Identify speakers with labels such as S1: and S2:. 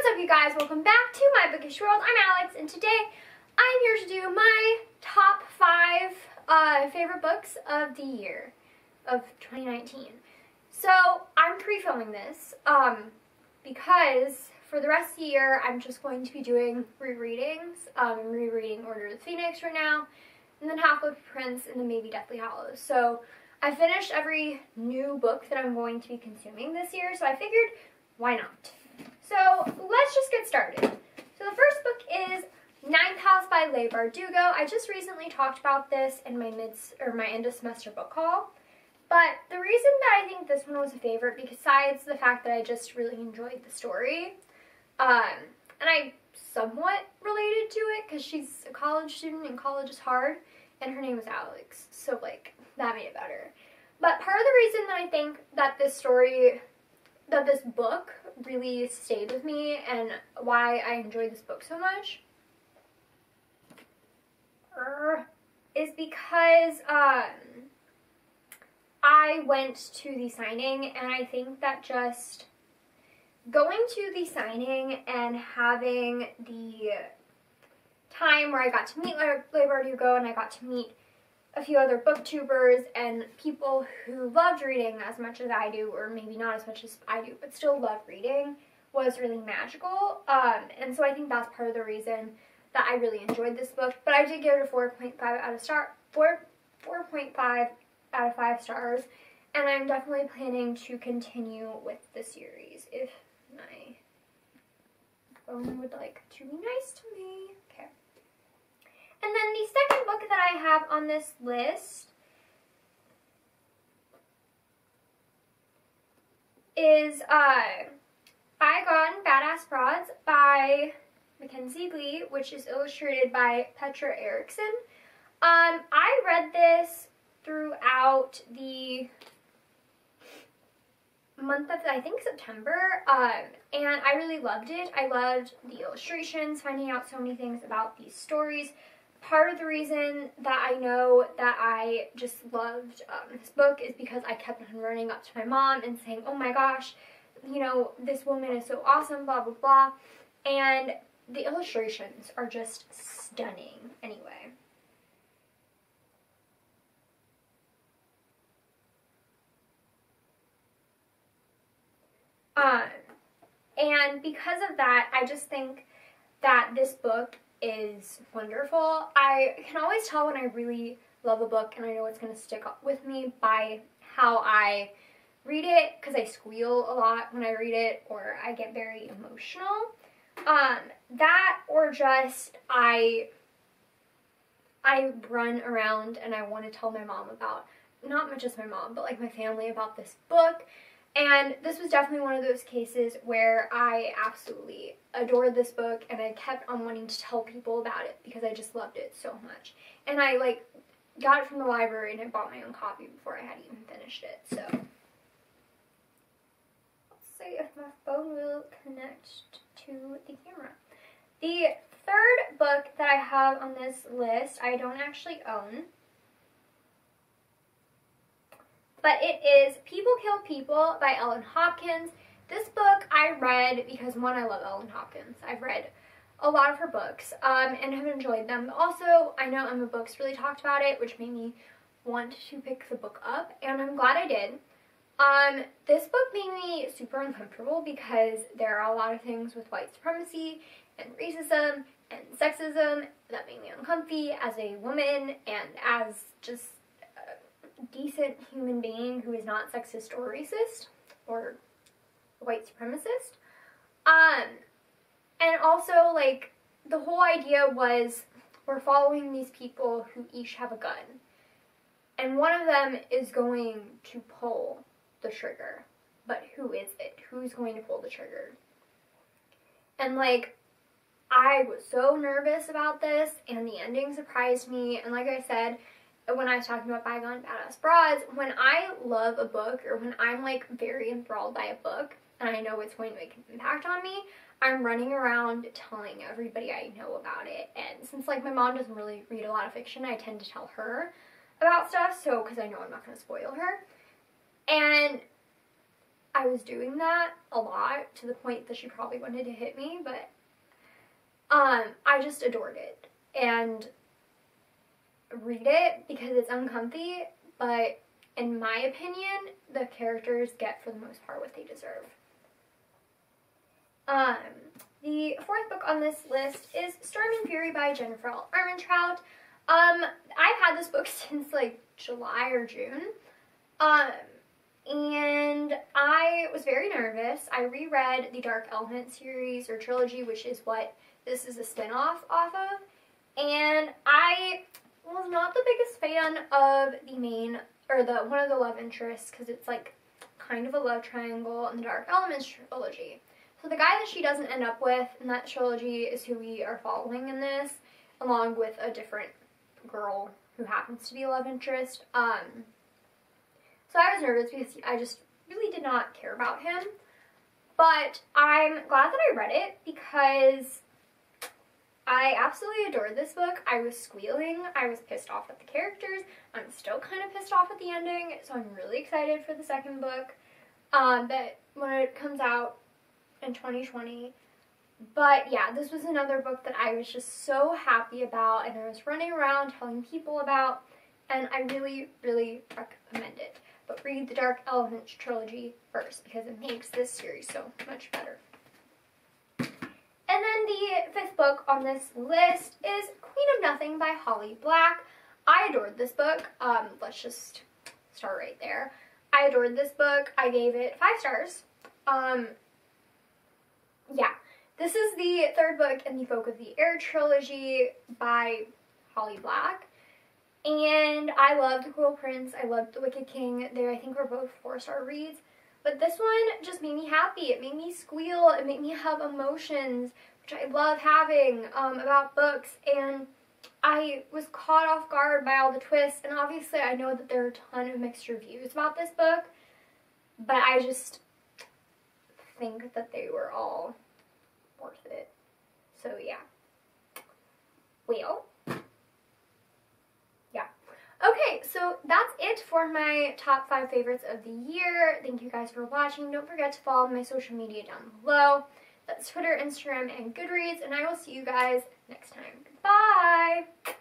S1: What's up, you guys? Welcome back to my bookish world. I'm Alex, and today I'm here to do my top 5 favorite books of the year of 2019. So I'm pre-filming this because for the rest of the year I'm just going to be doing rereadings. I'm rereading Order of the Phoenix right now, and then Half-Blood Prince, and then maybe Deathly Hallows. So I finished every new book that I'm going to be consuming this year, so I figured, why not? So let's just get started. So the first book is Ninth House by Leigh Bardugo. I just recently talked about this in my end of semester book haul. But the reason that I think this one was a favorite, besides the fact that I just really enjoyed the story, and I somewhat related to it because she's a college student and college is hard, and her name is Alex, so like that made it better. But part of the reason that I think that this book really stayed with me and why I enjoyed this book so much is because I went to the signing, and I think that just going to the signing and having the time where I got to meet Leigh Bardugo and I got to meet a few other booktubers and people who loved reading as much as I do, or maybe not as much as I do, but still love reading, was really magical. And so I think that's part of the reason that I really enjoyed this book. But I did give it a 4.5 out of 5 stars, and I'm definitely planning to continue with the series if my phone would like to be nice to me. Okay. And then the second book that I have on this list is Bygone Badass Broads by Mackenzie Lee, which is illustrated by Petra Erickson. I read this throughout the month of, I think, September, and I really loved it. I loved the illustrations, finding out so many things about these stories. Part of the reason that I know that I just loved this book is because I kept on running up to my mom and saying, oh my gosh, you know, this woman is so awesome, blah, blah, blah. And the illustrations are just stunning anyway. And because of that, I just think that this book is wonderful. I can always tell when I really love a book and I know it's going to stick up with me by how I read it, because I squeal a lot when I read it, or I get very emotional. That, or just I run around and I want to tell my mom about, not just my mom, but like my family about this book. And this was definitely one of those cases where I absolutely adored this book, and I kept on wanting to tell people about it because I just loved it so much. And I like got it from the library and I bought my own copy before I had even finished it. So let's see if my phone will connect to the camera. The third book that I have on this list I don't actually own, but it is People Kill People by Ellen Hopkins. This book I read because, one, I love Ellen Hopkins. I've read a lot of her books and have enjoyed them. Also, I know Emma Books really talked about it, which made me want to pick the book up, and I'm glad I did. This book made me super uncomfortable because there are a lot of things with white supremacy and racism and sexism that made me uncomfy as a woman and as just decent human being who is not sexist or racist or white supremacist. And also, like, the whole idea was we're following these people who each have a gun, and one of them is going to pull the trigger, but who is it? Who's going to pull the trigger? And like, I was so nervous about this, and the ending surprised me. And like I said, when I was talking about Bygone Badass Broads, when I love a book, or when I'm like very enthralled by a book and I know it's going to make an impact on me, I'm running around telling everybody I know about it. And since like my mom doesn't really read a lot of fiction, I tend to tell her about stuff, so because I know I'm not going to spoil her. And I was doing that a lot to the point that she probably wanted to hit me, but I just adored it. And read it because it's uncomfy, but in my opinion, the characters get for the most part what they deserve. The fourth book on this list is Storm and Fury by Jennifer L. Armentrout. I've had this book since like July or June. And I was very nervous. I reread the Dark Element series or trilogy, which is what this is a spin-off off of. And I was not the biggest fan of the main, or one of the love interests, because it's like kind of a love triangle in the Dark Elements trilogy. So the guy that she doesn't end up with in that trilogy is who we are following in this, along with a different girl who happens to be a love interest. So I was nervous because I just really did not care about him. But I'm glad that I read it because I absolutely adored this book. I was squealing. I was pissed off at the characters. I'm still kind of pissed off at the ending, so I'm really excited for the second book that when it comes out in 2020. But yeah, this was another book that I was just so happy about and I was running around telling people about, and I really, really recommend it. But read the Dark Elements trilogy first because it makes this series so much better. And then the fifth book on this list is Queen of Nothing by Holly Black. I adored this book. Let's just start right there. I adored this book. I gave it 5 stars. Yeah. This is the third book in the Folk of the Air trilogy by Holly Black. And I loved The Cruel Prince. I loved The Wicked King. They, I think, were both 4-star reads. But this one just made me happy. It made me squeal. It made me have emotions, which I love having about books. And I was caught off guard by all the twists. And obviously I know that there are a ton of mixed reviews about this book. But I just think that they were all worth it. So yeah. Well. Okay, so that's it for my top 5 favorites of the year. Thank you guys for watching. Don't forget to follow my social media down below. That's Twitter, Instagram, and Goodreads, and I will see you guys next time. Goodbye!